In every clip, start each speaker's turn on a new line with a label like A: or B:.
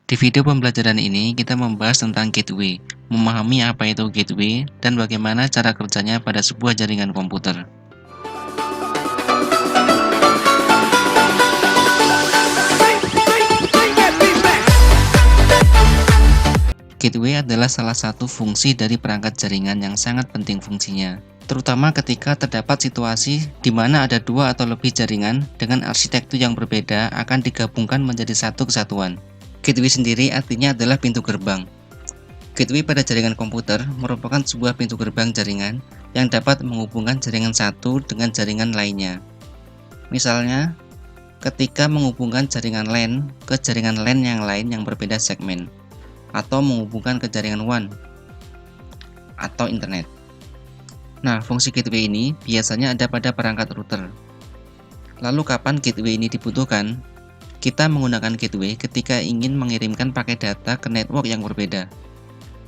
A: Di video pembelajaran ini, kita membahas tentang gateway, memahami apa itu gateway, dan bagaimana cara kerjanya pada sebuah jaringan komputer. Gateway adalah salah satu fungsi dari perangkat jaringan yang sangat penting fungsinya, terutama ketika terdapat situasi di mana ada dua atau lebih jaringan dengan arsitektur yang berbeda akan digabungkan menjadi satu kesatuan. Gateway sendiri artinya adalah pintu gerbang. Gateway pada jaringan komputer merupakan sebuah pintu gerbang jaringan yang dapat menghubungkan jaringan satu dengan jaringan lainnya. Misalnya, ketika menghubungkan jaringan LAN ke jaringan LAN yang lain yang berbeda segmen, atau menghubungkan ke jaringan WAN atau internet. Nah, fungsi gateway ini biasanya ada pada perangkat router. Lalu kapan gateway ini dibutuhkan? Kita menggunakan gateway ketika ingin mengirimkan paket data ke network yang berbeda.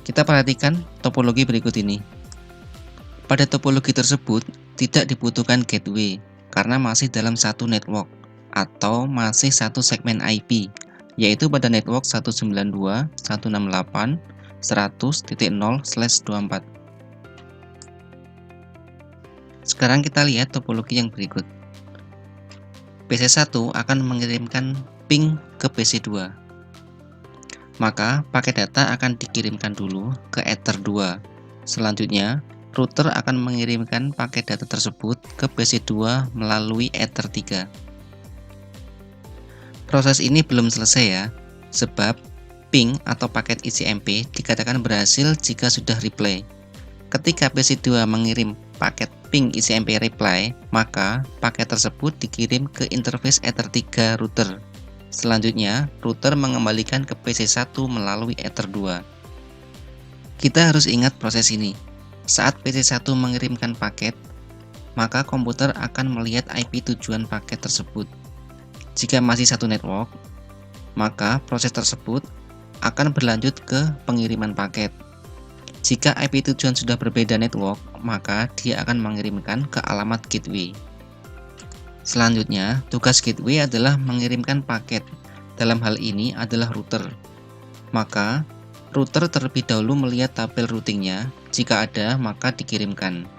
A: Kita perhatikan topologi berikut ini. Pada topologi tersebut tidak dibutuhkan gateway karena masih dalam satu network atau masih satu segmen IP, yaitu pada network 192.168.100.0/24. Sekarang kita lihat topologi yang berikut. PC1 akan mengirimkan ping ke PC2. Maka paket data akan dikirimkan dulu ke Ether 2. Selanjutnya, router akan mengirimkan paket data tersebut ke PC2 melalui Ether 3. Proses ini belum selesai ya, sebab ping atau paket isi MP dikatakan berhasil jika sudah reply. Ketika PC2 mengirim paket ping isi MP reply, maka paket tersebut dikirim ke interface Ether 3 router. Selanjutnya, router mengembalikan ke PC1 melalui Ether 2. Kita harus ingat proses ini. Saat PC1 mengirimkan paket, maka komputer akan melihat IP tujuan paket tersebut. Jika masih satu network, maka proses tersebut akan berlanjut ke pengiriman paket. Jika IP tujuan sudah berbeda network, maka dia akan mengirimkan ke alamat gateway. Selanjutnya, tugas gateway adalah mengirimkan paket. Dalam hal ini adalah router. Maka, router terlebih dahulu melihat tabel routingnya. Jika ada, maka dikirimkan.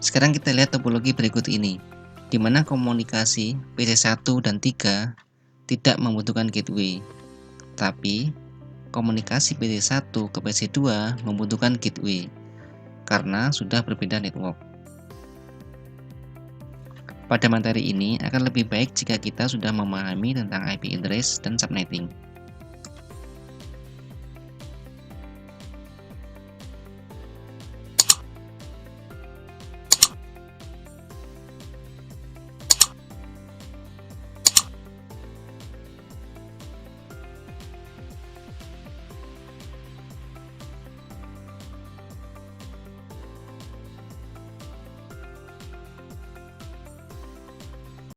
A: Sekarang kita lihat topologi berikut ini, di mana komunikasi PC1 dan 3 tidak membutuhkan gateway, tapi komunikasi PC1 ke PC2 membutuhkan gateway karena sudah berbeda network. Pada materi ini akan lebih baik jika kita sudah memahami tentang IP address dan subnetting.